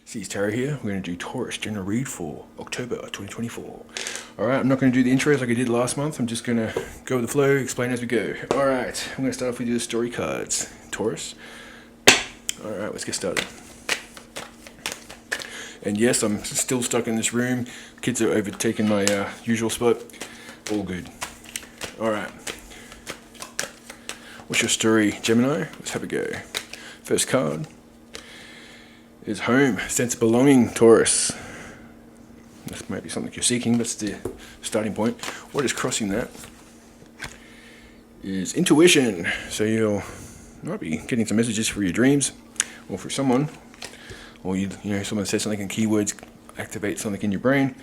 C's Tarot here. We're going to do Taurus general read for October 2024. Alright, I'm not going to do the intros like I did last month. I'm just going to go with the flow, explain as we go. Alright, I'm going to start off with the story cards. Taurus. Alright, let's get started. And yes, I'm still stuck in this room. Kids are overtaking my usual spot. All good. Alright. What's your story, Gemini? Let's have a go. First card is home, sense of belonging, Taurus. This might be something you're seeking. That's the starting point. What is crossing that is intuition. So you might be getting some messages for your dreams, or for someone, or you know someone says something and keywords activate something in your brain,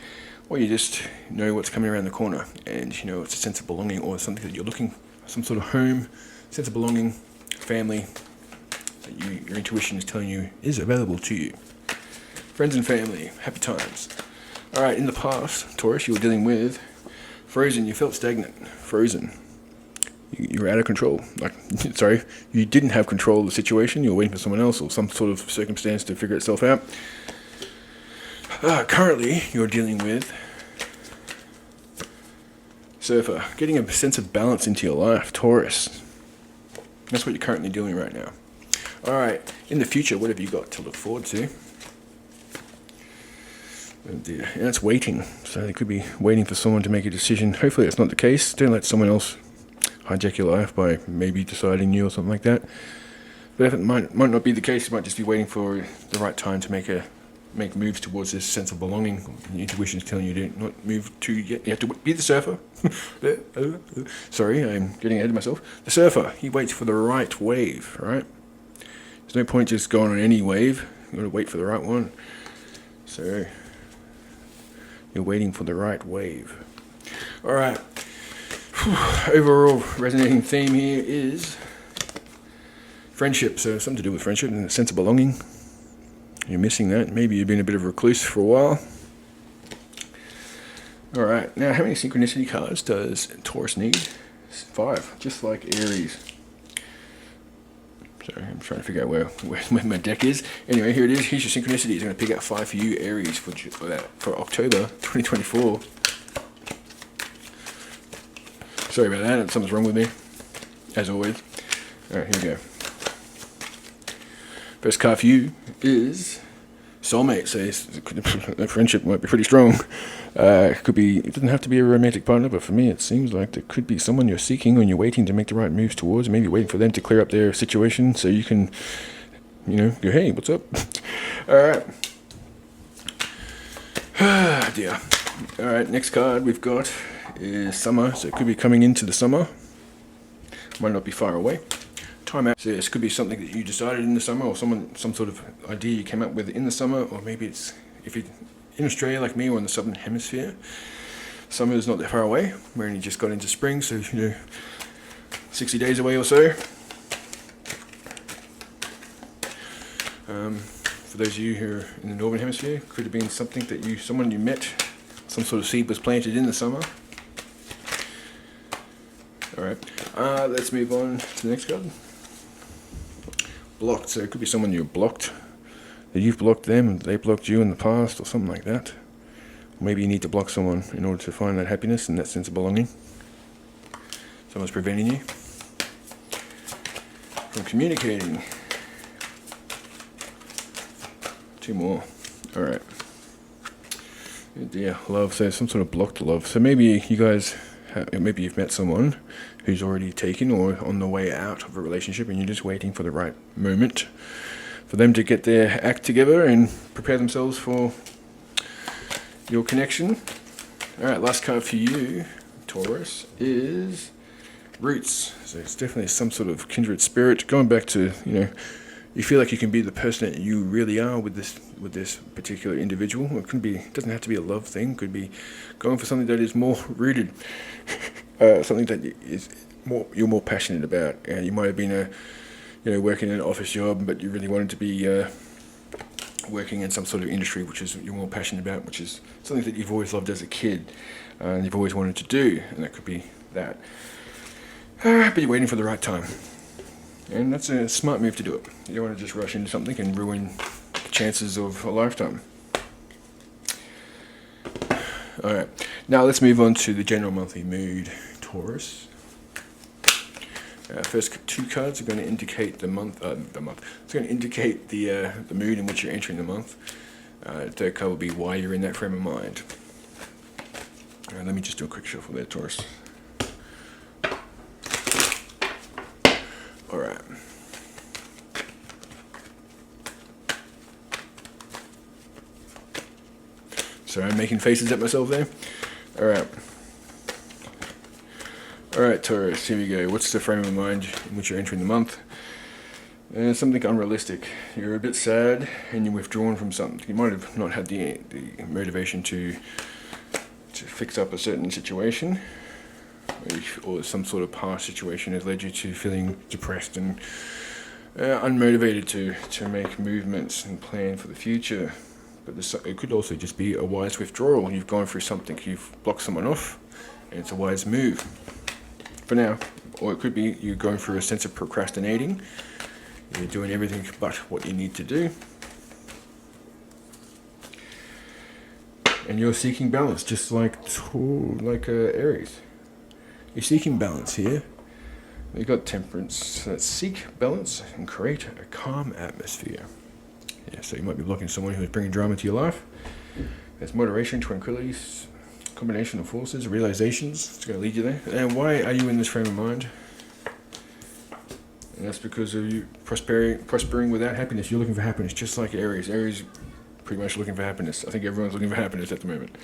or you just know what's coming around the corner, and you know it's a sense of belonging or something that you're looking, some sort of home, sense of belonging, family. Your intuition is telling you is available to you. Friends and family, happy times. Alright, in the past, Taurus, you were dealing with frozen. You felt stagnant, frozen. You were out of control. Sorry, you didn't have control of the situation. You were waiting for someone else or some sort of circumstance to figure itself out. Currently, you're dealing with surfer, getting a sense of balance into your life, Taurus. That's what you're currently doing right now. Alright, in the future, what have you got to look forward to? And it's waiting. So they could be waiting for someone to make a decision. Hopefully that's not the case. Don't let someone else hijack your life by maybe deciding you or something like that. But if it might not be the case, you might just be waiting for the right time to make moves towards this sense of belonging. Your intuition is telling you to not move too yet. You have to be the surfer. Sorry, I'm getting ahead of myself. The surfer, he waits for the right wave, right? There's no point just going on any wave. You got to wait for the right one. So you're waiting for the right wave. All right. Overall resonating theme here is friendship. So something to do with friendship and a sense of belonging. You're missing that. Maybe you've been a bit of a recluse for a while. All right. Now, how many synchronicity cards does Taurus need? 5, just like Aries. Sorry, I'm trying to figure out where my deck is. Anyway, here it is. Here's your synchronicity. It's going to pick out 5 for you, Aries, for October 2024. Sorry about that. Something's wrong with me, as always. All right, here we go. First card for you is soulmate. So that friendship might be pretty strong. It doesn't have to be a romantic partner, but for me it seems like there could be someone you're seeking and you're waiting to make the right moves towards, maybe waiting for them to clear up their situation so you can, go, hey, what's up? Alright. Dear. Alright, next card we've got is summer, so it could be coming into the summer. Might not be far away. Time out. So this could be something that you decided in the summer, or some sort of idea you came up with in the summer, or maybe it's, if you're in Australia like me or in the southern hemisphere, summer is not that far away. We only just got into spring, so 60 days away or so. For those of you who are in the northern hemisphere, could have been something that someone you met, some sort of seed was planted in the summer. Alright, let's move on to the next card. Blocked, so it could be someone you're blocked, that you've blocked them and they blocked you in the past or something like that. Maybe you need to block someone in order to find that happiness and that sense of belonging. Someone's preventing you from communicating. 2 more. Alright. Yeah, love, so some sort of blocked love. So maybe you guys, maybe you've met someone who's already taken or on the way out of a relationship and you're just waiting for the right moment for them to get their act together and prepare themselves for your connection. Alright, last card for you, Taurus, is roots. So it's definitely some sort of kindred spirit. Going back to, you feel like you can be the person that you really are with this particular individual. It doesn't have to be a love thing. It could be going for something that is more rooted, something that you're more passionate about. You might have been working in an office job, but you really wanted to be working in some sort of industry which is you're more passionate about, which is something that you've always loved as a kid and you've always wanted to do, and that could be that. But you're waiting for the right time. And that's a smart move to do it. You don't want to just rush into something and ruin chances of a lifetime. Alright, now let's move on to the general monthly mood, Taurus. First two cards are going to indicate the month. It's going to indicate the mood in which you're entering the month. Third card will be why you're in that frame of mind. Let me just do a quick shuffle there, Taurus. Alright. Sorry, I'm making faces at myself there. Alright. Alright, Taurus, here we go. What's the frame of mind in which you're entering the month? Something unrealistic. You're a bit sad and you're withdrawn from something. You might have not had the motivation to fix up a certain situation, or some sort of past situation has led you to feeling depressed and unmotivated to make movements and plan for the future. But it could also just be a wise withdrawal. You've gone through something, you've blocked someone off, and it's a wise move for now. Or it could be you're going through a sense of procrastinating. You're doing everything but what you need to do. And you're seeking balance, just like Aries. You're seeking balance here. You've got temperance. Let's seek balance and create a calm atmosphere. Yeah, so you might be blocking someone who is bringing drama to your life. There's moderation, tranquility, combination of forces, realizations. It's going to lead you there. And why are you in this frame of mind? And that's because of you prospering without happiness. You're looking for happiness, just like Aries. Aries pretty much looking for happiness. I think everyone's looking for happiness at the moment.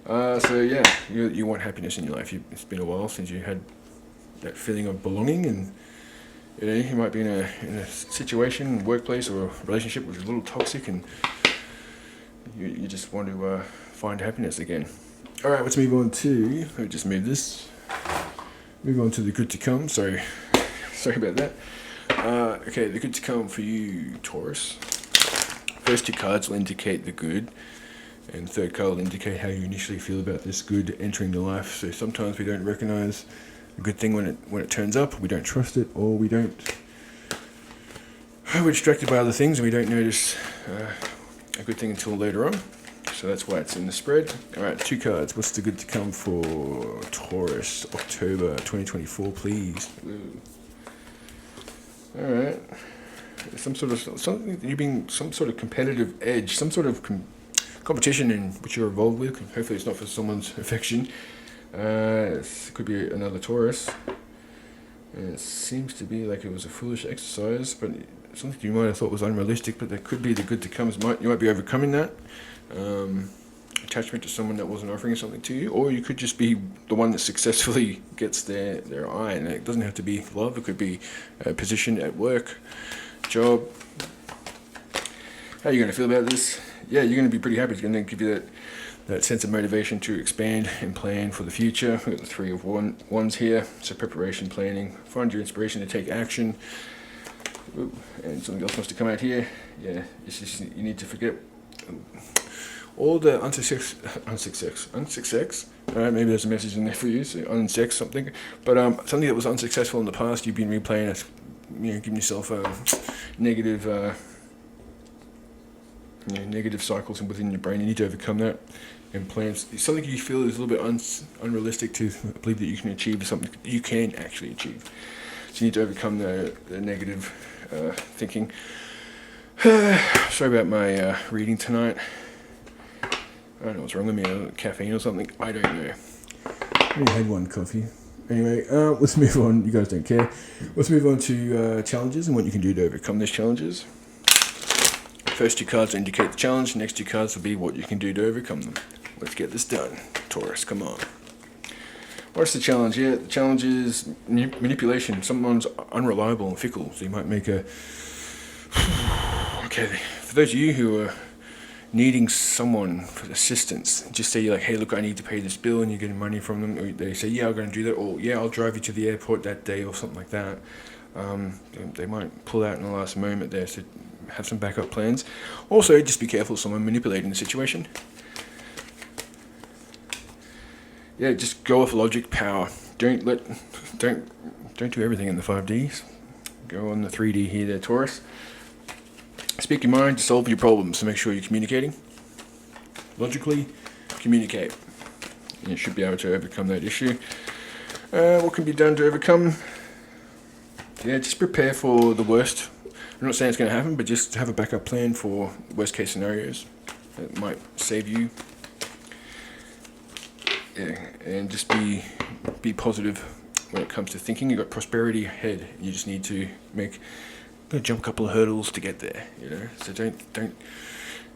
So yeah, you want happiness in your life. It's been a while since you had that feeling of belonging, and you might be in a situation, workplace, or a relationship which is a little toxic, and you just want to find happiness again. All right, let's move on to. Let me just move this. Move on to the good to come. Sorry about that. Okay, the good to come for you, Taurus. First two cards will indicate the good, and third card will indicate how you initially feel about this good entering the life. So sometimes we don't recognize a good thing when it turns up. We don't trust it, or we're distracted by other things, and we don't notice a good thing until later on. So that's why it's in the spread. All right, two cards. What's the good to come for Taurus, October 2024, please? Ooh. All right. Some sort of competitive edge, some sort of competition in which you're involved with. Hopefully it's not for someone's affection. It could be another Taurus. And it seems to be like it was a foolish exercise, but something you might have thought was unrealistic, but that could be the good to come. You might be overcoming that. Attachment to someone that wasn't offering something to you, or you could just be the one that successfully gets their eye, and it doesn't have to be love. It could be a position at work, job. How are you going to feel about this? Yeah, you're going to be pretty happy. It's going to give you that sense of motivation to expand and plan for the future. We've got the Three of Wands here, so preparation, planning, find your inspiration to take action. Ooh, and something else wants to come out here. Yeah, it's just you need to forget all the unsuccess. Alright, maybe there's a message in there for you, so unsex something. But something that was unsuccessful in the past, you've been replaying it, giving yourself negative cycles within your brain. You need to overcome that and plan something you feel is a little bit unrealistic to believe that you can achieve, something you can actually achieve. So you need to overcome the negative thinking. Sorry about my reading tonight. I don't know what's wrong with me, caffeine or something, I don't know. I only had one coffee. Anyway, let's move on. You guys don't care. Let's move on to challenges and what you can do to overcome these challenges. First two cards indicate the challenge, next two cards will be what you can do to overcome them. Let's get this done. Taurus, come on. What's the challenge? Yeah, the challenge is manipulation. Someone's unreliable and fickle, so you might make a... Okay, for those of you who are needing someone for assistance, just say like, hey, look, I need to pay this bill, and you're getting money from them, or they say, yeah, I'm going to do that, or yeah, I'll drive you to the airport that day, or something like that. They might pull out in the last moment there, so have some backup plans. Also, just be careful of someone manipulating the situation. Yeah, just go off logic, power. Don't do everything in the 5Ds. Go on the 3D here there, Taurus. Speak your mind to solve your problems, so make sure you're communicating. Logically, communicate. And you should be able to overcome that issue. What can be done to overcome? Yeah, just prepare for the worst. I'm not saying it's going to happen, but just have a backup plan for worst case scenarios that might save you. Yeah, and just be positive when it comes to thinking. You've got prosperity ahead. You just need to jump a couple of hurdles to get there. You know, so don't.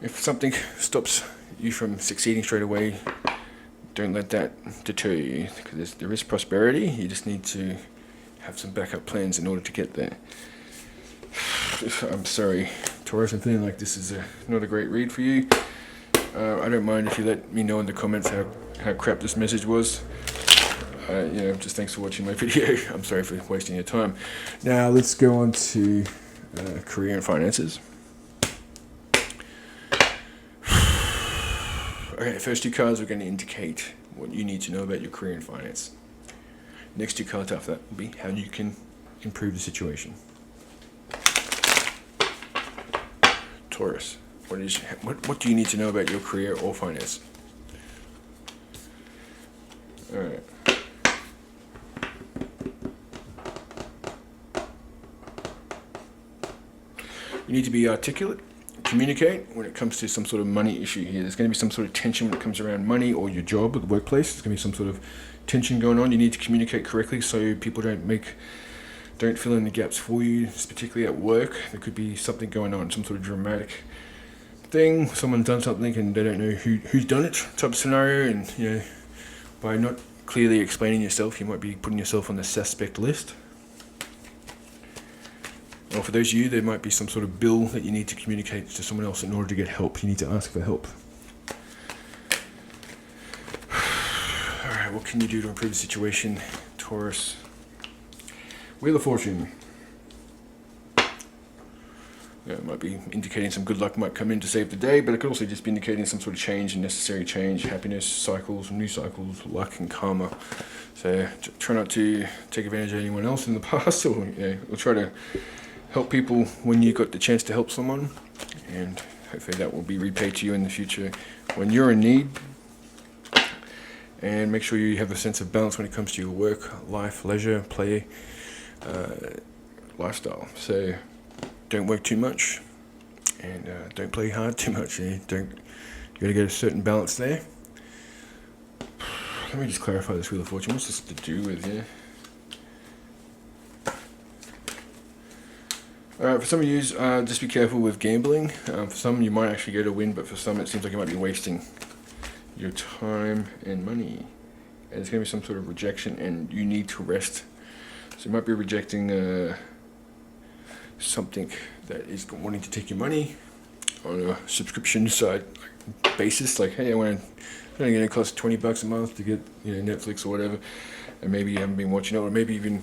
If something stops you from succeeding straight away, don't let that deter you. Because there is prosperity. You just need to have some backup plans in order to get there. I'm sorry, Taurus, I'm feeling like this is not a great read for you. I don't mind if you let me know in the comments how crap this message was. Just thanks for watching my video. I'm sorry for wasting your time. Now let's go on to career and finances. Okay, first two cards are going to indicate what you need to know about your career and finance. Next two cards after that will be how you can improve the situation. Taurus, what do you need to know about your career or finance? Alright. You need to be articulate, communicate when it comes to some sort of money issue here. There's going to be some sort of tension when it comes around money or your job or the workplace. There's going to be some sort of tension going on. You need to communicate correctly so people don't fill in the gaps for you, particularly at work. There could be something going on, some sort of dramatic thing. Someone's done something and they don't know who's done it type of scenario. And, by not clearly explaining yourself, you might be putting yourself on the suspect list. Or for those of you, there might be some sort of bill that you need to communicate to someone else in order to get help. You need to ask for help. Alright, what can you do to improve the situation, Taurus? Wheel of Fortune. Yeah, it might be indicating some good luck might come in to save the day, but it could also just be indicating some sort of change, necessary change, happiness, cycles, new cycles, luck and karma. So try not to take advantage of anyone else in the past, or we'll try to help people when you got the chance to help someone, and hopefully that will be repaid to you in the future when you're in need. And make sure you have a sense of balance when it comes to your work, life, leisure, play, lifestyle. So don't work too much, and don't play hard too much. You got to get a certain balance there. Let me just clarify this Wheel of Fortune. What's this to do with here? Alright, for some of you, just be careful with gambling. For some, you might actually get a win, but for some, it seems like you might be wasting your time and money. And there's going to be some sort of rejection, and you need to rest. So you might be rejecting something that is wanting to take your money on a subscription side basis. Like, hey, it's only going to cost $20 a month to get Netflix or whatever, and maybe you haven't been watching it, or maybe even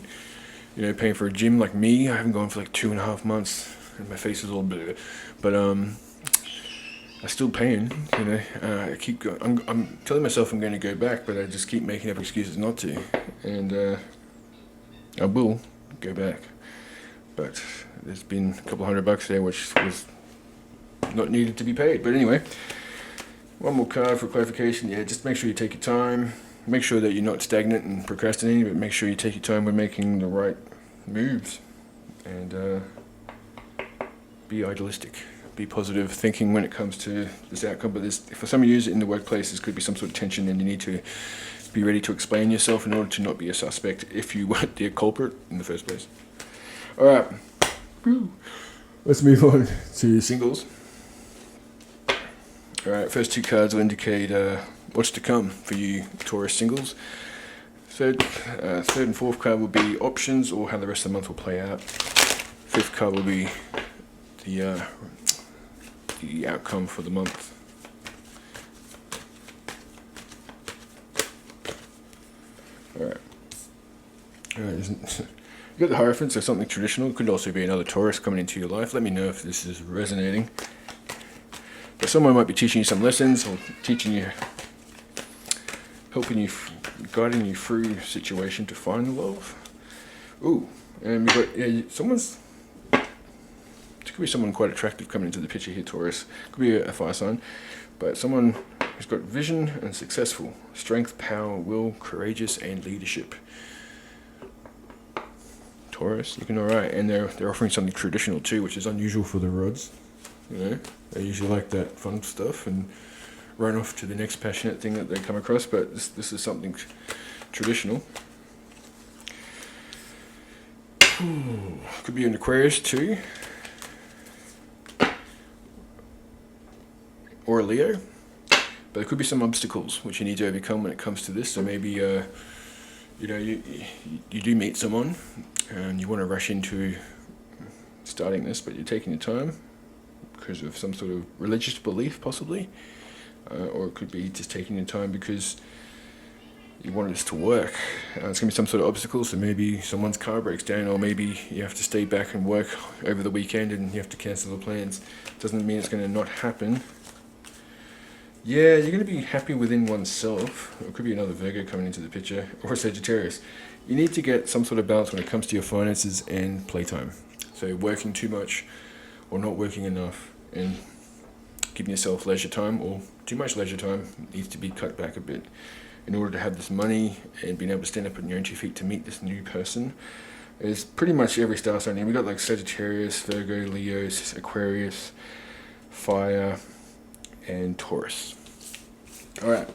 paying for a gym like me. I haven't gone for like 2.5 months, and my face is all blue. But I'm still paying. I keep going. I'm telling myself I'm going to go back, but I just keep making up excuses not to. And I will go back. But there's been a couple $100 there, which was not needed to be paid. But anyway, one more card for clarification. Yeah, just make sure you take your time. Make sure that you're not stagnant and procrastinating, but make sure you take your time when making the right moves. And be idealistic. Be positive thinking when it comes to this outcome. But for some of you in the workplace, this could be some sort of tension, and you need to be ready to explain yourself in order to not be a suspect if you weren't the culprit in the first place. Alright. Let's move on to singles. Alright, first two cards will indicate what's to come for you Taurus singles. Third and fourth card will be options, or how the rest of the month will play out. Fifth card will be the outcome for the month. Alright. You got the Hierophant, so something traditional. It could also be another Taurus coming into your life. Let me know if this is resonating. But someone might be teaching you some lessons, or helping you, guiding you through a situation to find love. Ooh, and we've got someone's to Could be someone quite attractive coming into the picture here, Taurus. Could be a fire sign, but someone who's got vision and successful. Strength, power, will, courageous, and leadership. Taurus, looking alright, and they're offering something traditional too, which is unusual for the rods. You know, they usually like that fun stuff and run off to the next passionate thing that they come across, but this is something traditional. Ooh, could be an Aquarius too, or a Leo, but there could be some obstacles which you need to overcome when it comes to this. So maybe you know, you do meet someone and you want to rush into starting this, but you're taking your time because of some sort of religious belief possibly, or it could be just taking your time because you want this to work. It's going to be some sort of obstacle, so maybe someone's car breaks down, or maybe you have to stay back and work over the weekend and you have to cancel the plans. Doesn't mean it's going to not happen. Yeah, you're going to be happy within oneself. It could be another Virgo coming into the picture, or Sagittarius. You need to get some sort of balance when it comes to your finances and playtime. So working too much or not working enough and giving yourself leisure time, or too much leisure time, needs to be cut back a bit in order to have this money and being able to stand up on your own 2 feet to meet this new person. Is pretty much every star sign here. We got like Sagittarius, Virgo, Leo, Aquarius, Fire, and Taurus. Alright,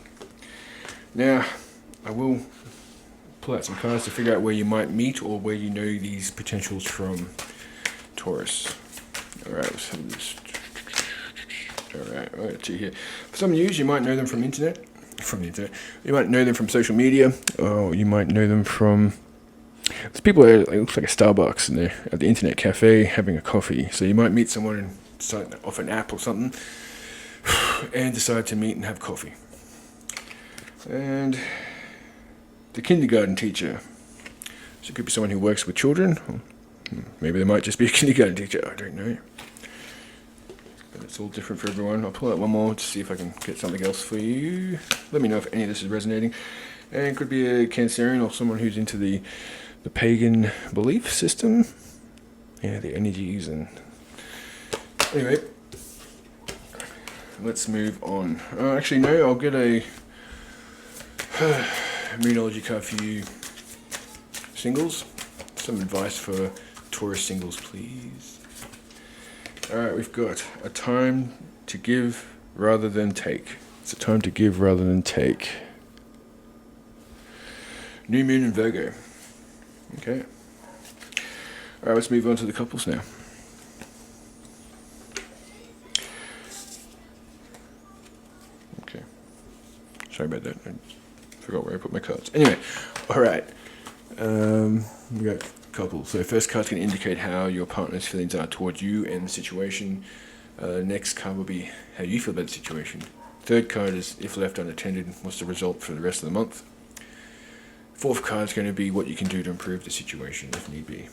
now I will pull out some cards to figure out where you might meet or where you know these potentials from, Taurus. Alright, let's have this. Alright, right, see here. For some news, you might know them from the internet. You might know them from social media, or you might know them from... There's people that it looks like a Starbucks and they're at the internet cafe having a coffee. So you might meet someone and start off an app or something and decide to meet and have coffee. And the kindergarten teacher. So it could be someone who works with children. Or maybe they might just be a kindergarten teacher, I don't know. But it's all different for everyone. I'll pull out one more to see if I can get something else for you. Let me know if any of this is resonating. And it could be a Cancerian or someone who's into the pagan belief system. Yeah, the energies and... Anyway, let's move on. Actually, no, I'll get a Moonology card for you singles. Some advice for Taurus singles, please. Alright, we've got a time to give rather than take. It's a time to give rather than take. New Moon in Virgo. Okay. Alright, let's move on to the couples now. Okay. Sorry about that. I forgot where I put my cards. Anyway, alright. We got couples. So first card's going to indicate how your partner's feelings are towards you and the situation. Next card will be how you feel about the situation. Third card is if left unattended, what's the result for the rest of the month. Fourth card is going to be what you can do to improve the situation if need be.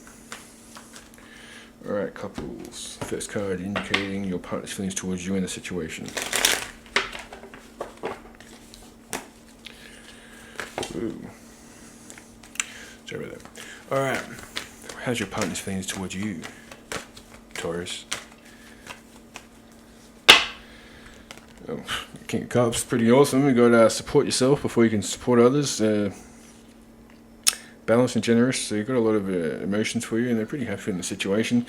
Alright, couples. First card indicating your partner's feelings towards you and the situation. Ooh. Sorry about that. Alright. How's your partner's feelings towards you, Taurus? Oh, King of Cups, pretty awesome. You got to support yourself before you can support others. Balanced and generous, so you've got a lot of emotions for you, and they're pretty happy in the situation.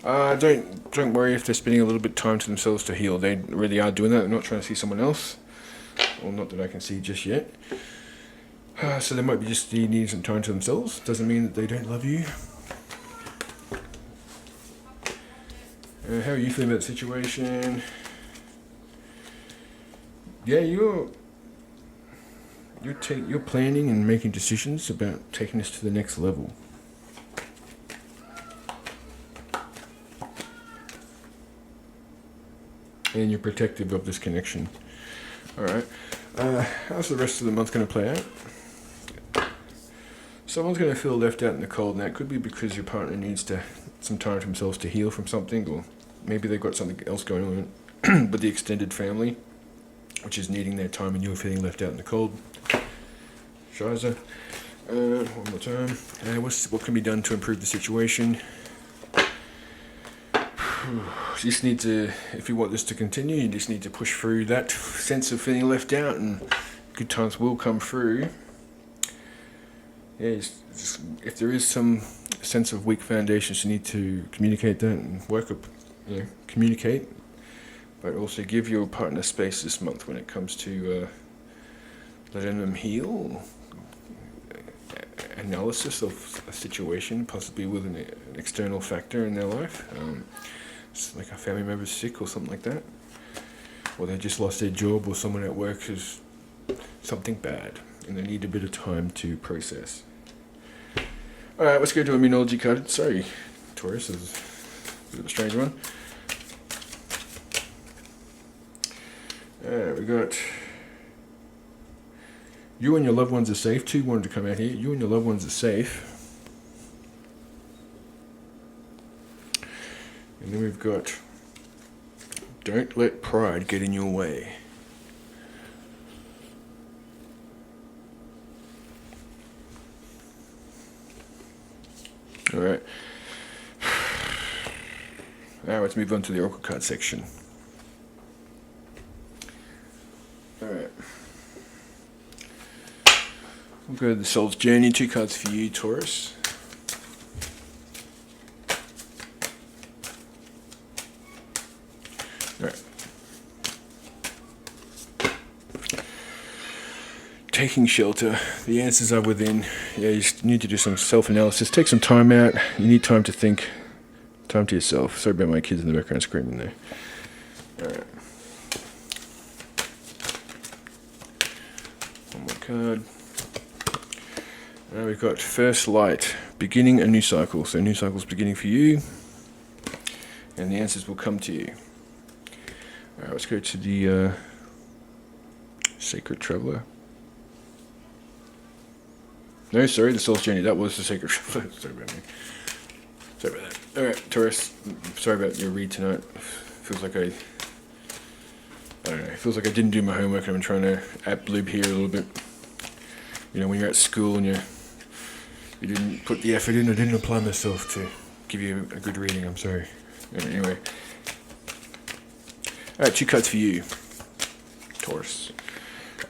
Don't worry if they're spending a little bit of time to themselves to heal. They really are doing that. They're not trying to see someone else, or not that I can see just yet. So they might be just needing some time to themselves. Doesn't mean that they don't love you. How are you feeling about the situation? Yeah, you're planning and making decisions about taking this to the next level. And you're protective of this connection. Alright. How's the rest of the month going to play out? Someone's going to feel left out in the cold, and that could be because your partner needs some time to themselves to heal from something, or maybe they've got something else going on with the extended family, which is needing their time, and you're feeling left out in the cold. Shiza. One more time. What can be done to improve the situation? You just need to, if you want this to continue, you just need to push through that sense of feeling left out, and good times will come through. Yeah, just, if there is some sense of weak foundations, you need to communicate that and work up, communicate, but also give your partner space this month when it comes to letting them heal. Analysis of a situation, possibly with an external factor in their life. It's like a family member's sick or something like that, or they just lost their job, or someone at work is something bad, and they need a bit of time to process. Alright, let's go to Immunology card. Sorry, Taurus, this is a bit of a strange one. We got you and your loved ones are safe. 2 wanted to come out here. You and your loved ones are safe. And then we've got don't let pride get in your way. Alright. Now let's move on to the Oracle card section. Alright. We'll go to the Soul's Journey. 2 cards for you, Taurus. Alright. Taking shelter. The answers are within. Yeah, you need to do some self-analysis. Take some time out. You need time to think. Time to yourself. Sorry about my kids in the background screaming there. Alright. One more card. Now we've got First Light. Beginning a new cycle. So a new cycle's beginning for you. And the answers will come to you. Alright, let's go to the Sacred Traveler. No, sorry, the Soul's Journey. That was the Sacred Traveler. Sorry about me. Sorry about that. Alright, Taurus. Sorry about your read tonight. Feels like I don't know. It feels like I didn't do my homework and I'm trying to ad-lib here a little bit. You know, when you're at school and you didn't put the effort in, I didn't apply myself to give you a good reading. I'm sorry. Anyway. Alright, 2 cards for you, Taurus.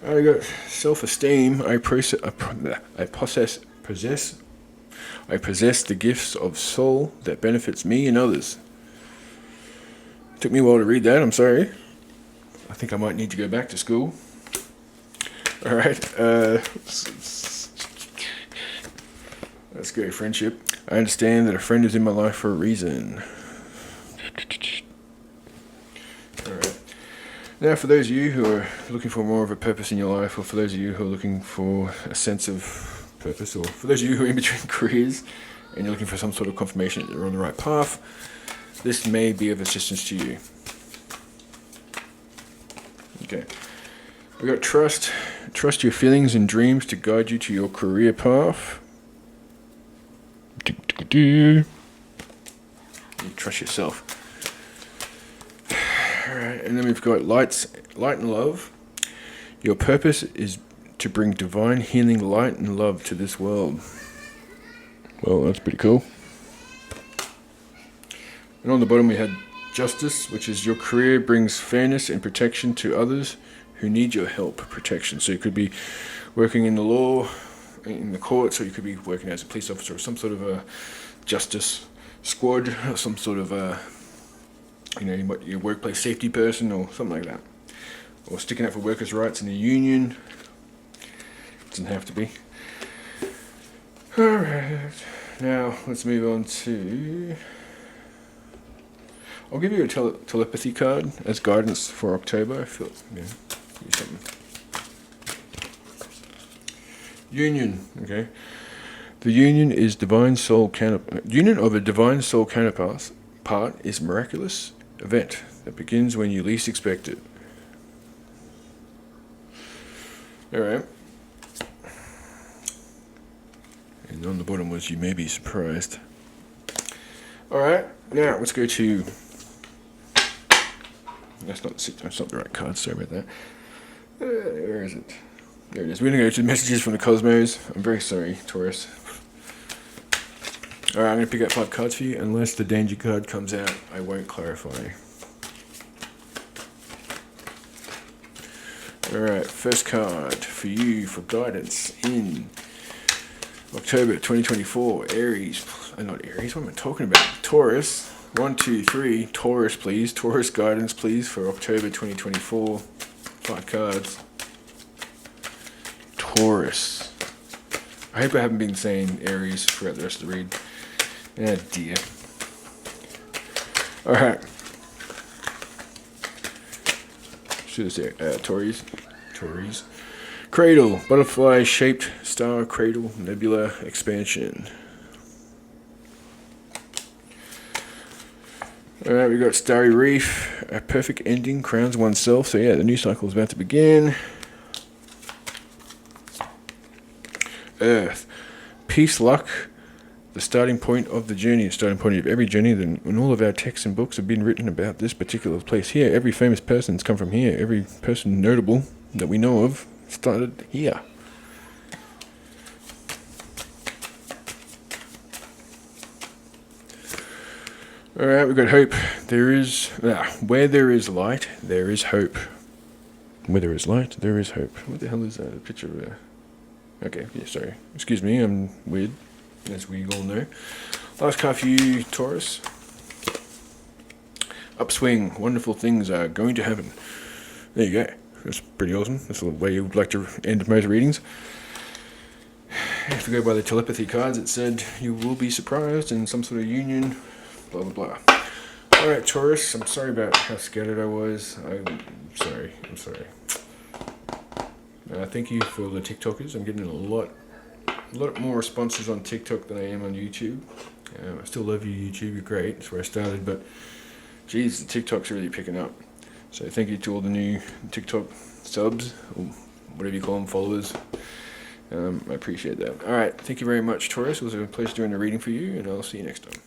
I got self-esteem. I possess the gifts of soul that benefits me and others. Took me a while to read that. I'm sorry. I think I might need to go back to school. All right. Let's go. Friendship. I understand that a friend is in my life for a reason. All right. Now, for those of you who are looking for more of a purpose in your life, or for those of you who are looking for a sense of purpose, or for those of you who are in between careers and you're looking for some sort of confirmation that you're on the right path, this may be of assistance to you. Okay. We got trust. Trust your feelings and dreams to guide you to your career path. You trust yourself. Alright, and then we've got light and love. Your purpose is to bring divine healing light and love to this world. Well, that's pretty cool. And on the bottom we had justice, which is your career brings fairness and protection to others who need your help, protection. So you could be working in the law, in the courts, or you could be working as a police officer or some sort of a justice squad, or some sort of a, your workplace safety person or something like that. Or sticking up for workers' rights in a union. Doesn't have to be. Alright, now let's move on to... I'll give you a telepathy card as guidance for October. I feel, something. Union, okay. The union is divine soul union of a divine soul counterpart is miraculous event that begins when you least expect it. Alright. And on the bottom was you may be surprised. Alright, now let's go to... That's not the right card, sorry about that. Where is it? There it is. We're going to go to messages from the cosmos. I'm very sorry, Taurus. Alright, I'm going to pick out 5 cards for you. Unless the danger card comes out, I won't clarify. Alright, first card for you for guidance in October 2024. Aries. Not Aries, what am I talking about? Taurus. 1, 2, 3. Taurus, please. Taurus guidance, please, for October 2024. 5 cards. Taurus. I hope I haven't been saying Aries throughout the rest of the read. Oh dear. Alright. Should have said Taurus. Taurus. Cradle. Butterfly shaped star cradle nebula expansion. Alright, we got Starry Reef. A perfect ending crowns oneself. So yeah, the new cycle is about to begin. Earth. Peace, luck. The starting point of the journey, the starting point of every journey. Then, when all of our texts and books have been written about this particular place here, every famous person's come from here. Every person notable that we know of started here. Alright, we've got hope. Where there is light, there is hope. Where there is light, there is hope. What the hell is that? A picture of okay, yeah, sorry. Excuse me, I'm weird, as we all know. Last card for you, Taurus. Upswing. Wonderful things are going to happen. There you go. That's pretty awesome. That's the way you would like to end most readings. If we go by the telepathy cards, it said you will be surprised in some sort of union, blah, blah, blah. Alright, Taurus, I'm sorry about how scattered I was. I'm sorry. Thank you for the TikTokers. I'm getting a lot more responses on TikTok than I am on YouTube. I still love you, YouTube. You're great. That's where I started, but geez, the TikTok's really picking up. So thank you to all the new TikTok subs, or whatever you call them, followers. I appreciate that. Alright, thank you very much, Taurus. It was a pleasure doing the reading for you, and I'll see you next time.